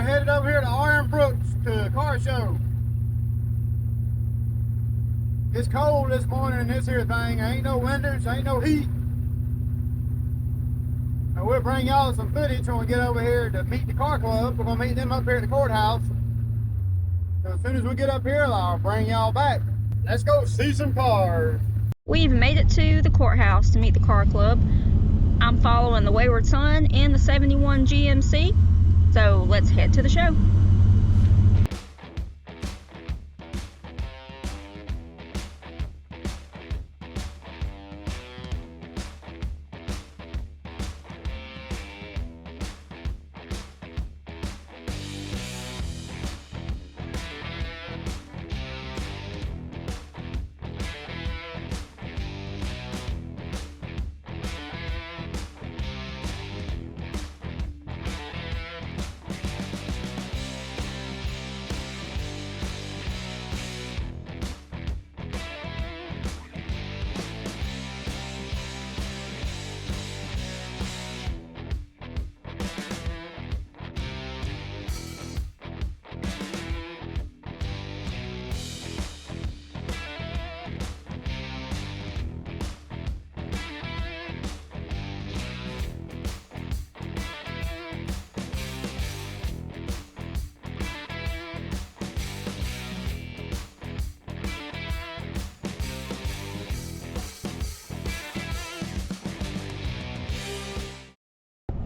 We're headed over here to Burnouts to car show. It's cold this morning in this here thing. Ain't no windows, ain't no heat. And we'll bring y'all some footage when we get over here to meet the car club. We're gonna meet them up here at the courthouse. So as soon as we get up here, I'll bring y'all back. Let's go see some cars. We've made it to the courthouse to meet the car club. I'm following the Wayward Son in the 71 GMC. So let's head to the show.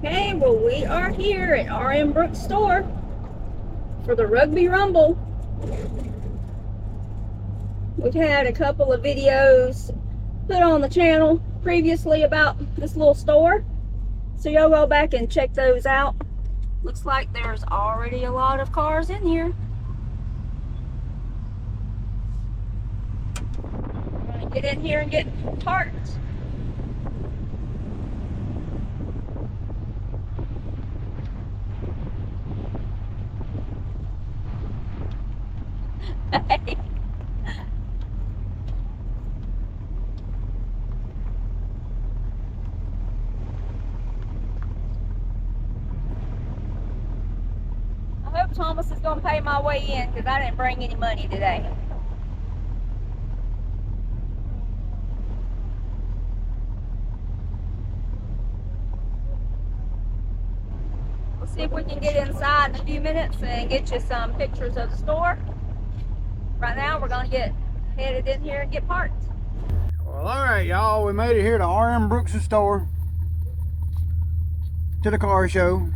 Okay, well we are here at RM Brooks store for the Rugby Rumble. We've had a couple of videos put on the channel previously about this little store, so y'all go back and check those out. Looks like there's already a lot of cars in here. We're gonna get in here and get parts. I hope Thomas is going to pay my way in because I didn't bring any money today. We'll see if we can get inside in a few minutes and get you some pictures of the store. Right now, we're going to get headed in here and get parts. Well, alright, y'all. We made it here to RM Brooks' store. To the car show.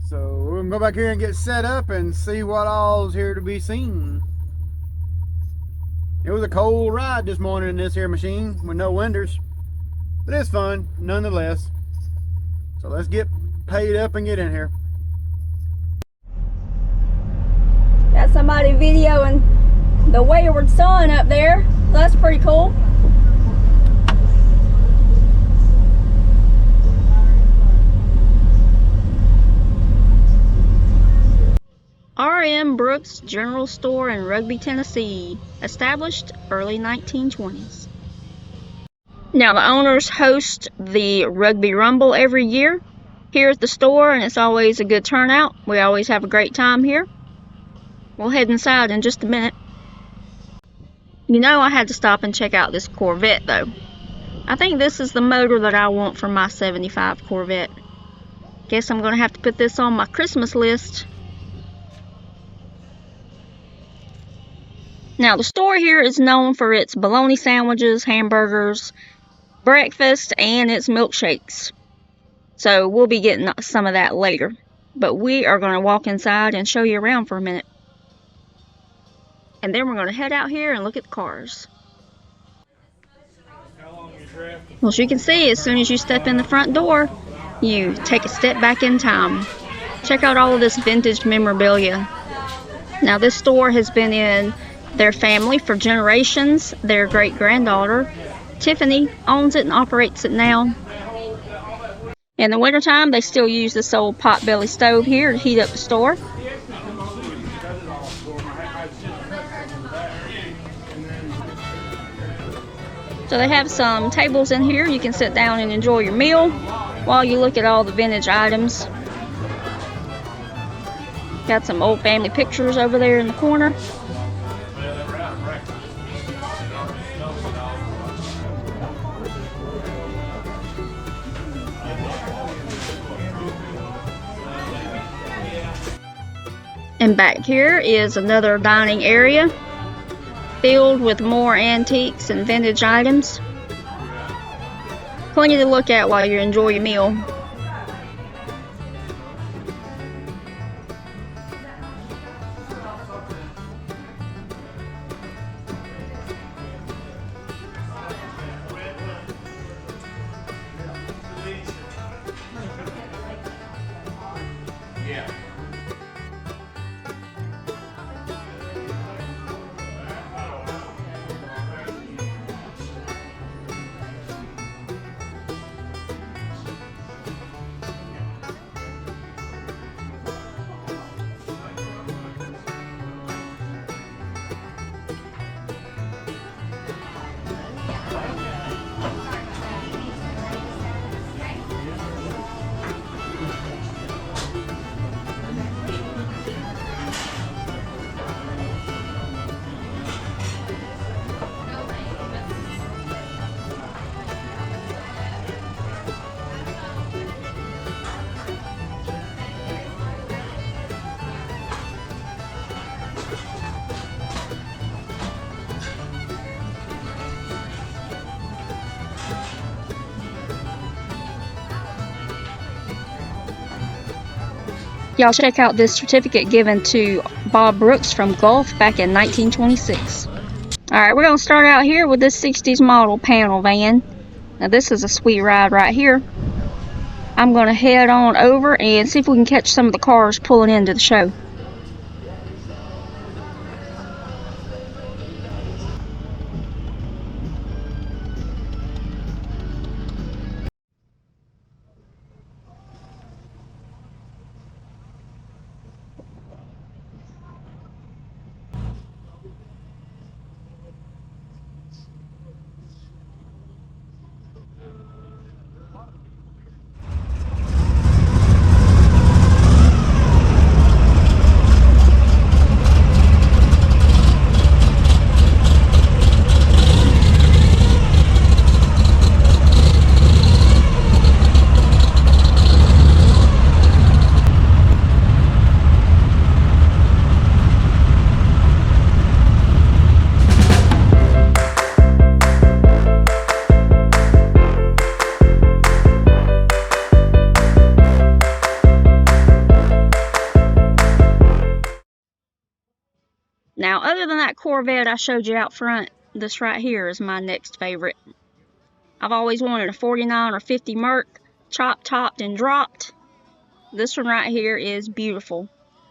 So we're going to go back here and get set up and see what all's here to be seen. It was a cold ride this morning in this here machine with no windows. But it's fun, nonetheless. So let's get paid up and get in here. Got somebody videoing the Wayward Son up there. That's pretty cool. RM Brooks General Store in Rugby, Tennessee. Established early 1920s. Now the owners host the Rugby Rumble every year here at the store, and it's always a good turnout. We always have a great time here. We'll head inside in just a minute. You know, I had to stop and check out this Corvette though. I think this is the motor that I want for my 75 Corvette. Guess I'm gonna have to put this on my Christmas list. Now the store here is known for its bologna sandwiches, hamburgers, breakfast, and its milkshakes. So we'll be getting some of that later. But we are gonna walk inside and show you around for a minute. And then we're going to head out here and look at the cars. Well, as you can see, as soon as you step in the front door, you take a step back in time. Check out all of this vintage memorabilia. Now, this store has been in their family for generations. Their great-granddaughter, Tiffany, owns it and operates it now. In the wintertime, they still use this old potbelly stove here to heat up the store. So they have some tables in here. You can sit down and enjoy your meal while you look at all the vintage items. Got some old family pictures over there in the corner. And back here is another dining area filled with more antiques and vintage items. Plenty to look at while you enjoy your meal. Y'all check out this certificate given to Bob Brooks from Gulf back in 1926. Alright, we're going to start out here with this 60s model panel van. Now this is a sweet ride right here. I'm going to head on over and see if we can catch some of the cars pulling into the show. Now, other than that Corvette I showed you out front, this right here is my next favorite. I've always wanted a 49 or 50 Merc, chopped, topped, and dropped. This one right here is beautiful.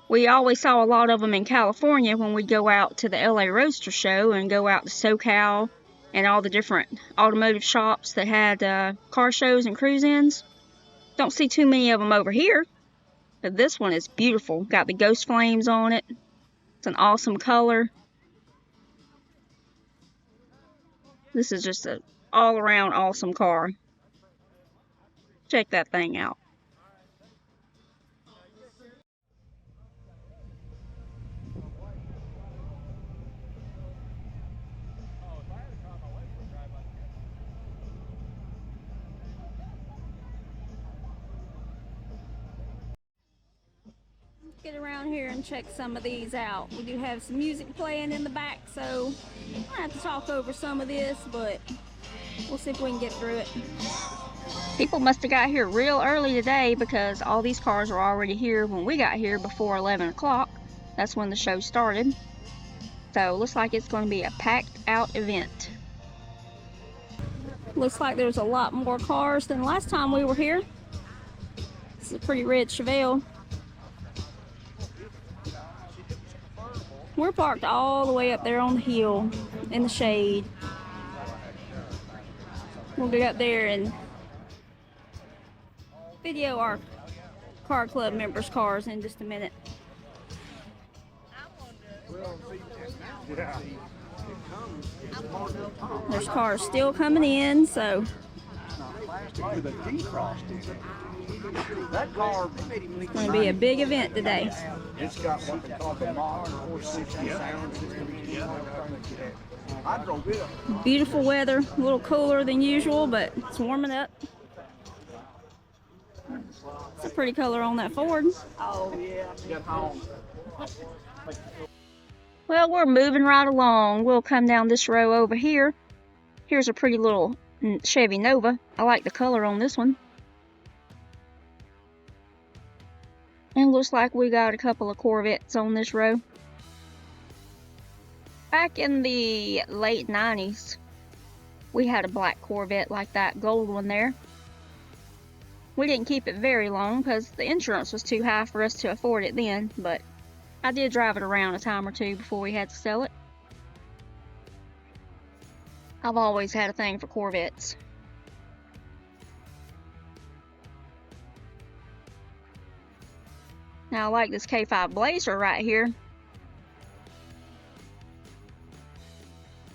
We always saw a lot of them in California when we go out to the LA Roadster Show and go out to SoCal and all the different automotive shops that had car shows and cruise-ins. Don't see too many of them over here, but this one is beautiful. Got the ghost flames on it. It's an awesome color. This is just an all-around awesome car. Check that thing out. Get around here and check some of these out. We do have some music playing in the back, so I have to talk over some of this, but we'll see if we can get through it. People must have got here real early today because all these cars were already here when we got here before 11 o'clock. That's when the show started. So looks like it's going to be a packed out event. Looks like there's a lot more cars than last time we were here. This is a pretty red Chevelle. We're parked all the way up there on the hill in the shade. We'll get up there and video our car club members' cars in just a minute. There's cars still coming in, so with a defrost in it. That car, It's going to be a big event today. it's got what they call the modern 460 sound system. I drove it up. Beautiful weather, a little cooler than usual, but it's warming up. It's a pretty color on that Ford. Oh yeah. Get home. Well, we're moving right along. We'll come down this row over here. Here's a pretty little Chevy Nova. I like the color on this one. And looks like we got a couple of Corvettes on this row. Back in the late 90s, we had a black Corvette like that gold one there. We didn't keep it very long because the insurance was too high for us to afford it then, but I did drive it around a time or two before we had to sell it. I've always had a thing for Corvettes. Now I like this K5 Blazer right here.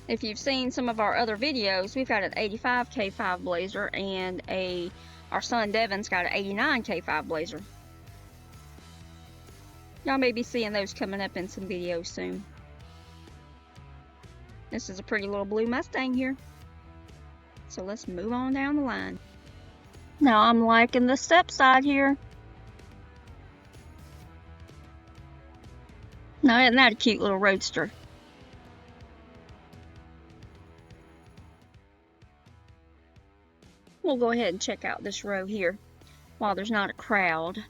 If you've seen some of our other videos, we've got an 85 K5 Blazer and our son Devin's got an 89 K5 Blazer. Y'all may be seeing those coming up in some videos soon. This is a pretty little blue Mustang here. So let's move on down the line. Now I'm liking the step side here. Now isn't that a cute little roadster? We'll go ahead and check out this row here while there's not a crowd.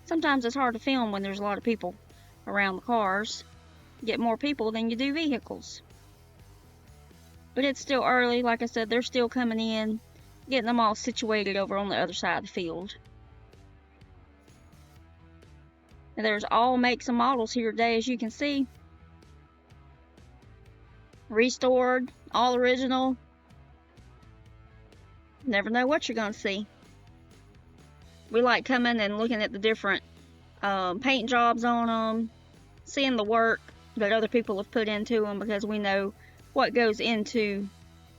Sometimes it's hard to film when there's a lot of people around the cars. You get more people than you do vehicles. But it's still early. Like I said, they're still coming in, getting them all situated over on the other side of the field. And there's all makes and models here today, as you can see. Restored, all original. Never know what you're going to see. We like coming and looking at the different paint jobs on them, seeing the work that other people have put into them, because we know what goes into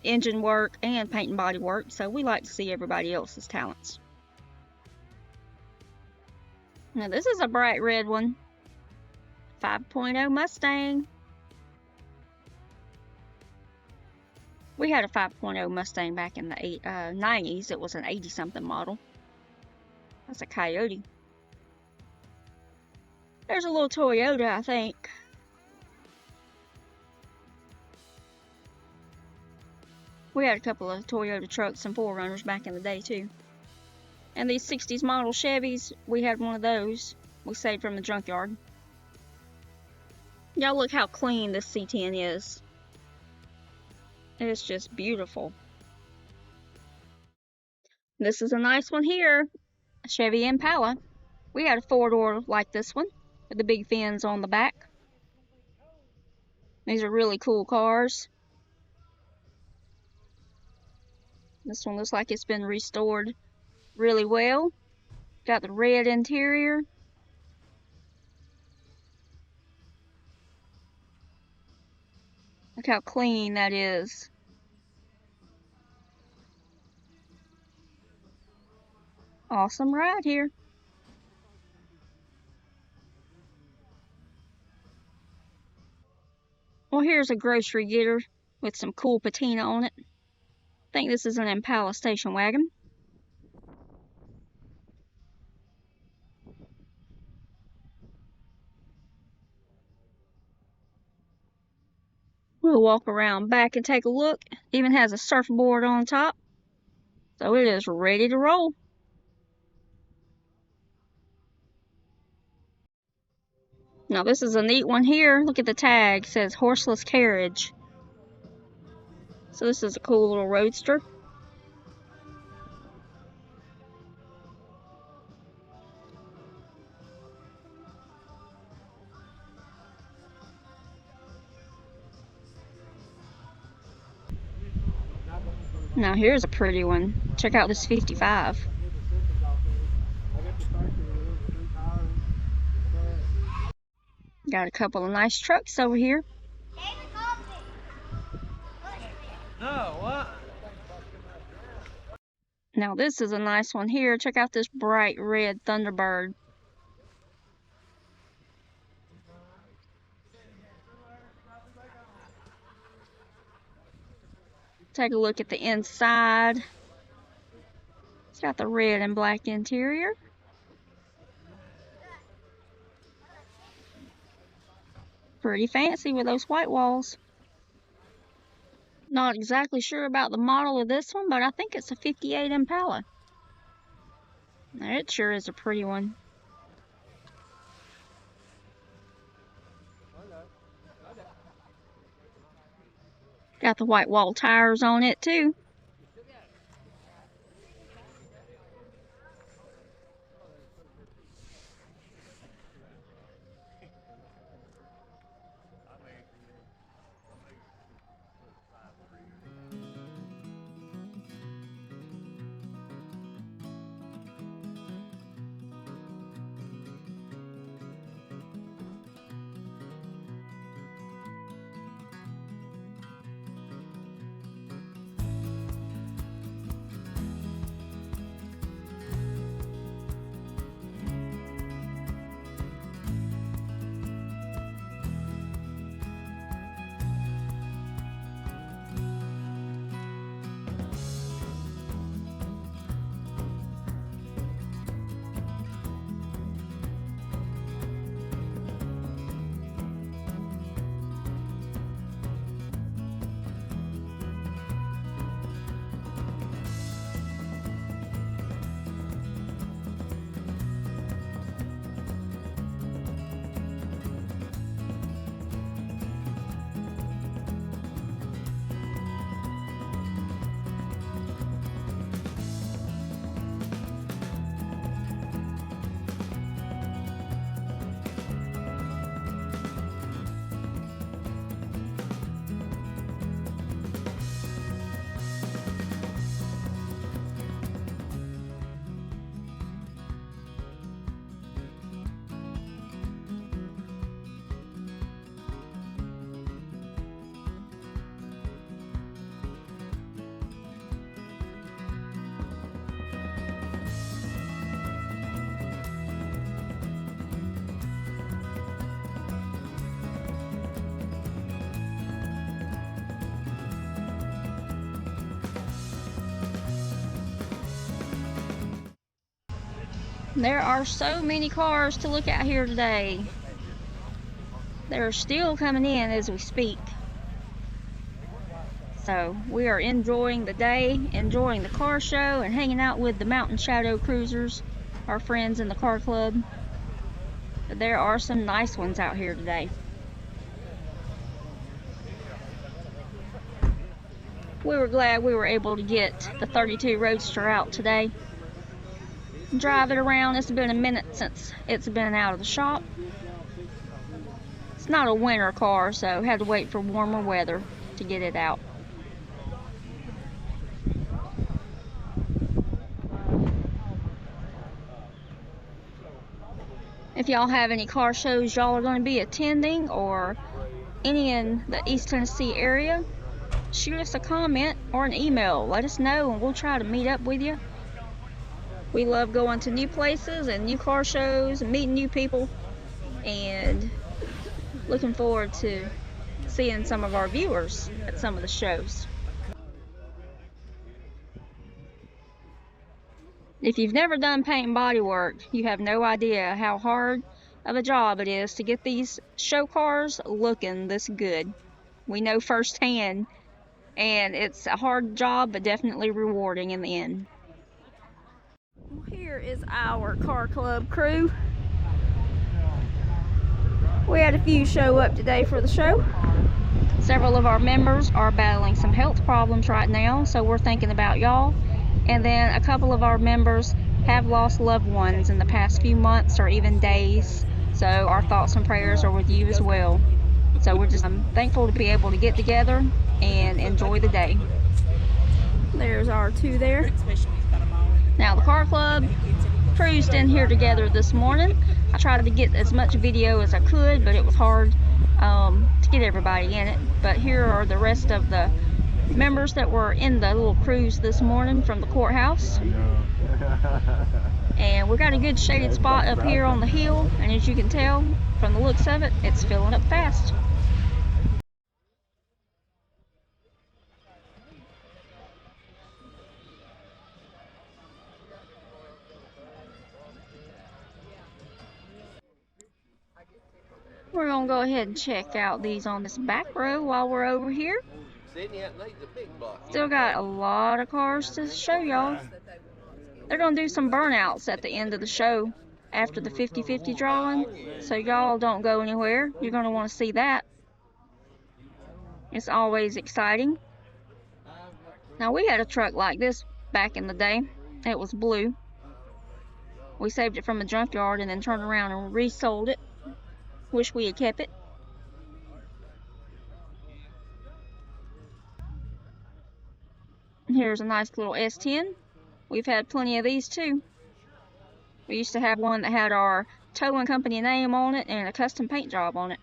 engine work and paint and body work, so we like to see everybody else's talents. Now this is a bright red one, 5.0 Mustang. We had a 5.0 Mustang back in the 90s. It was an 80-something model. That's a Coyote. There's a little Toyota, I think. We had a couple of Toyota trucks and 4Runners back in the day too. And these 60s model Chevys, we had one of those. We saved from the junkyard. Y'all look how clean this C10 is. It's just beautiful. This is a nice one here, a Chevy Impala. We had a 4-door like this one, with the big fins on the back. These are really cool cars. This one looks like it's been restored really well. Got the red interior. Look how clean that is. Awesome ride here. Well, here's a grocery getter with some cool patina on it. I think this is an Impala station wagon. We'll walk around back and take a look. Even has a surfboard on top. So it is ready to roll. Now this is a neat one here. Look at the tag. It says horseless carriage. So this is a cool little roadster. Now here's a pretty one. Check out this 55. Got a couple of nice trucks over here. No, what? Now this is a nice one here. Check out this bright red Thunderbird. Take a look at the inside. It's got the red and black interior. Pretty fancy with those white walls. Not exactly sure about the model of this one, but I think it's a 58 Impala. It sure is a pretty one. Got the white wall tires on it too. There are so many cars to look at here today. They're still coming in as we speak. So we are enjoying the day, enjoying the car show, and hanging out with the Mountain Shadow Cruisers, our friends in the car club. But there are some nice ones out here today. We were glad we were able to get the 32 Roadster out today. Drive it around. It's been a minute since it's been out of the shop. It's not a winter car, so had to wait for warmer weather to get it out. If y'all have any car shows y'all are going to be attending, or any in the East Tennessee area, shoot us a comment or an email. Let us know and we'll try to meet up with you. We love going to new places and new car shows and meeting new people, and looking forward to seeing some of our viewers at some of the shows. If you've never done paint and body work, you have no idea how hard of a job it is to get these show cars looking this good. We know firsthand, and it's a hard job, but definitely rewarding in the end. Well, here is our car club crew. We had a few show up today for the show. Several of our members are battling some health problems right now, so we're thinking about y'all. And then a couple of our members have lost loved ones in the past few months or even days, so our thoughts and prayers are with you as well. So we're just thankful to be able to get together and enjoy the day. There's our two there. Now the car club cruised in here together this morning. I tried to get as much video as I could, but it was hard to get everybody in it. But here are the rest of the members that were in the little cruise this morning from the courthouse. And we got a good shaded spot up here on the hill, and as you can tell from the looks of it, it's filling up fast. We're gonna go ahead and check out these on this back row while we're over here. Still got a lot of cars to show y'all. They're gonna do some burnouts at the end of the show after the 50-50 drawing, so y'all don't go anywhere. You're gonna want to see that. It's always exciting. Now, we had a truck like this back in the day. It was blue. We saved it from a junkyard and then turned around and resold it. Wish we had kept it. Here's a nice little S10. We've had plenty of these too. We used to have one that had our towing company name on it and a custom paint job on it.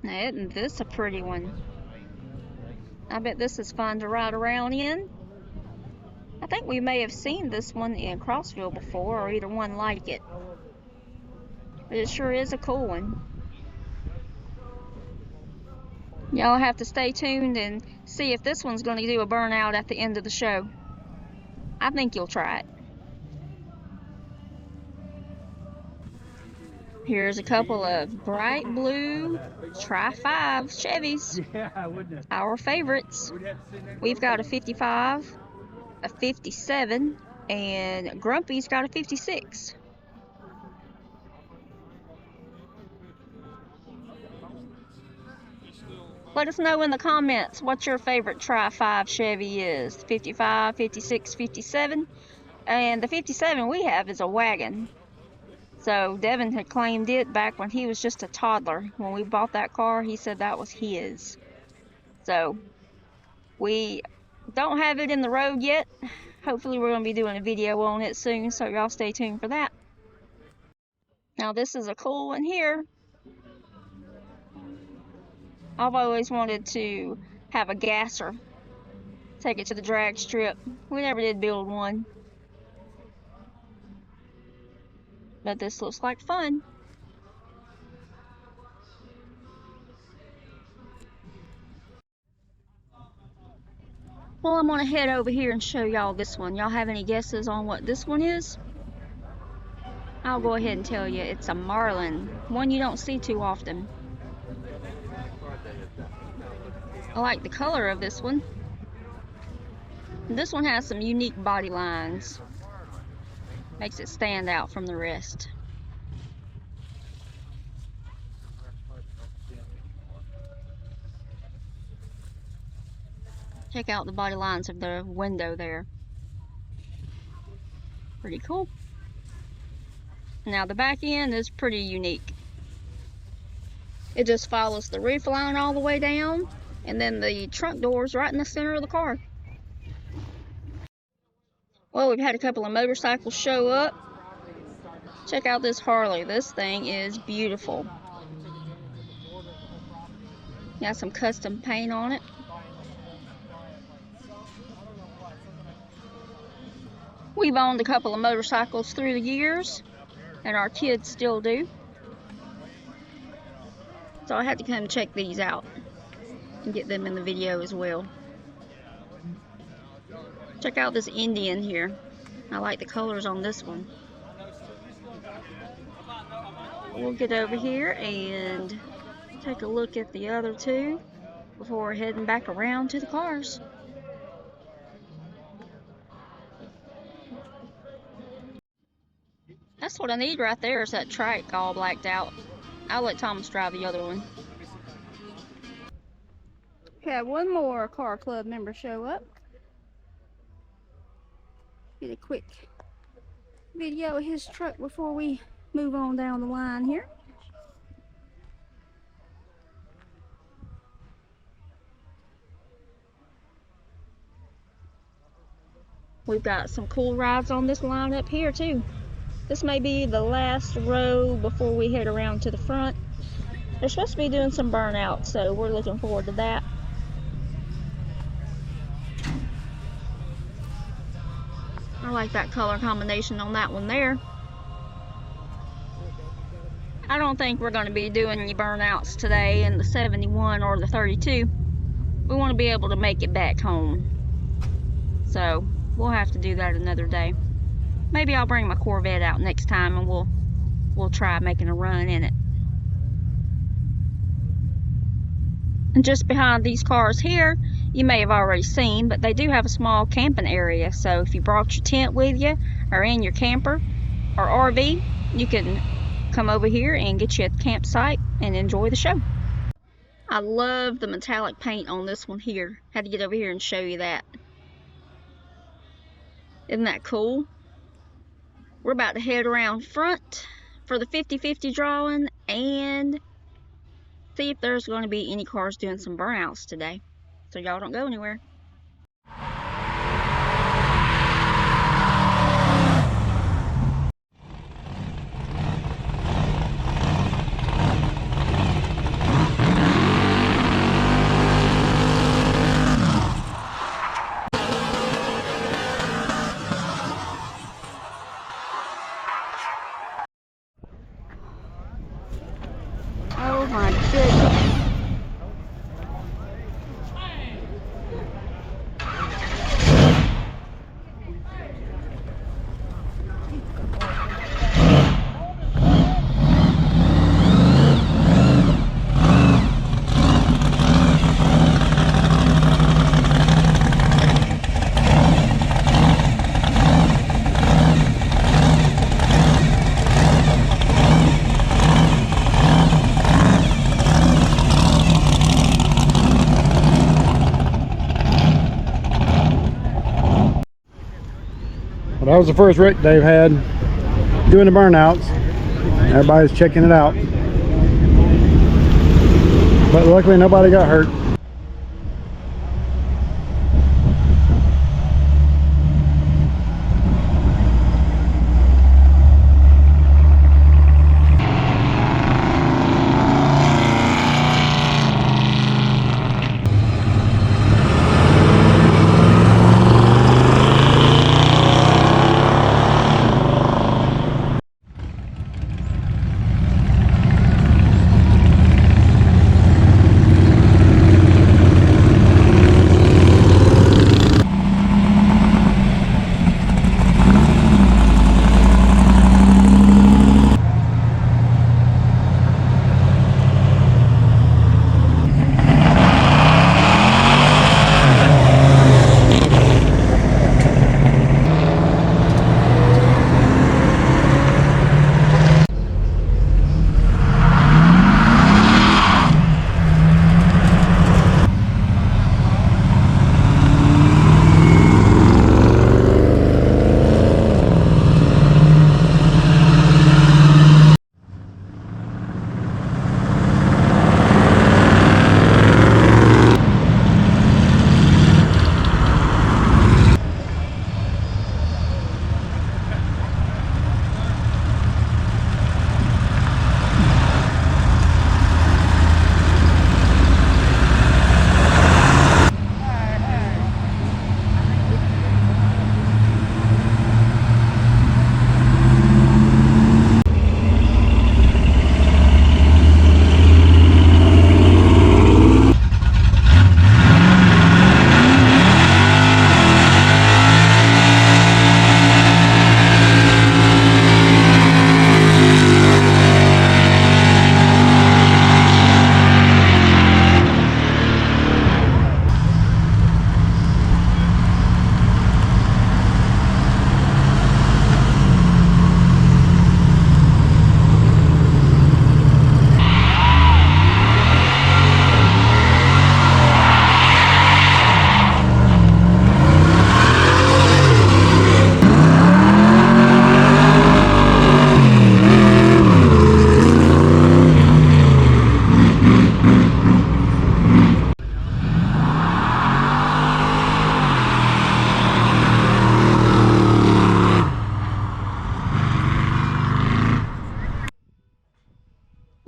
Now, isn't this a pretty one? I bet this is fun to ride around in. I think we may have seen this one in Crossville before, or either one like it. But it sure is a cool one. Y'all have to stay tuned and see if this one's going to do a burnout at the end of the show. I think you'll try it. Here's a couple of bright blue Tri-5 Chevys. Yeah, wouldn't it? Our favorites. We've got a 55, a 57, and Grumpy's got a 56. Let us know in the comments what your favorite Tri-5 Chevy is. 55, 56, 57. And the 57 we have is a wagon. So Devin had claimed it back when he was just a toddler. When we bought that car, he said that was his. So we don't have it in the road yet. Hopefully we're going to be doing a video on it soon, so y'all stay tuned for that. Now this is a cool one here. I've always wanted to have a gasser. Take it to the drag strip. We never did build one. But this looks like fun. Well, I'm gonna head over here and show y'all this one. Y'all have any guesses on what this one is? I'll go ahead and tell you. It's a Marlin. One you don't see too often. I like the color of this one. This one has some unique body lines. Makes it stand out from the rest. Check out the body lines of the window there. Pretty cool. Now the back end is pretty unique. It just follows the roof line all the way down, and then the trunk door's right in the center of the car. Well, we've had a couple of motorcycles show up. Check out this Harley. This thing is beautiful. Got some custom paint on it. We've owned a couple of motorcycles through the years, and our kids still do. So I had to come check these out and get them in the video as well. Check out this Indian here. I like the colors on this one. We'll get over here and take a look at the other two before we're heading back around to the cars. That's what I need right there, is that trike all blacked out. I'll let Thomas drive the other one. We have one more car club member show up. Get a quick video of his truck before we move on down the line here. We've got some cool rides on this line up here too. This may be the last row before we head around to the front. They're supposed to be doing some burnouts, so we're looking forward to that. I like that color combination on that one there. I don't think we're going to be doing any burnouts today in the 71 or the 32. We want to be able to make it back home. So we'll have to do that another day. Maybe I'll bring my Corvette out next time and we'll try making a run in it. And just behind these cars here, you may have already seen, but they do have a small camping area. So if you brought your tent with you, or in your camper or RV, you can come over here and get you a campsite and enjoy the show. I love the metallic paint on this one here. Had to get over here and show you that. Isn't that cool? We're about to head around front for the 50-50 drawing and see if there's going to be any cars doing some burnouts today. So y'all don't go anywhere. Oh my goodness. Well, that was the first wreck they've had doing the burnouts. Everybody's checking it out. But luckily nobody got hurt.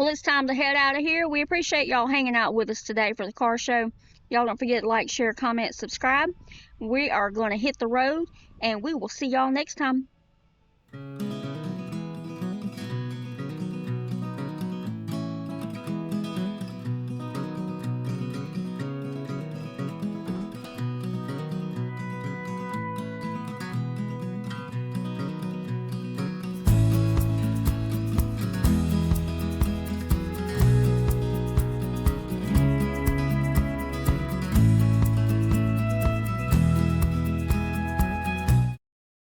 it's time to head out of here. We appreciate y'all hanging out with us today for the car show. Y'all don't forget to like, share, comment, subscribe. We are going to hit the road, and we will see y'all next time.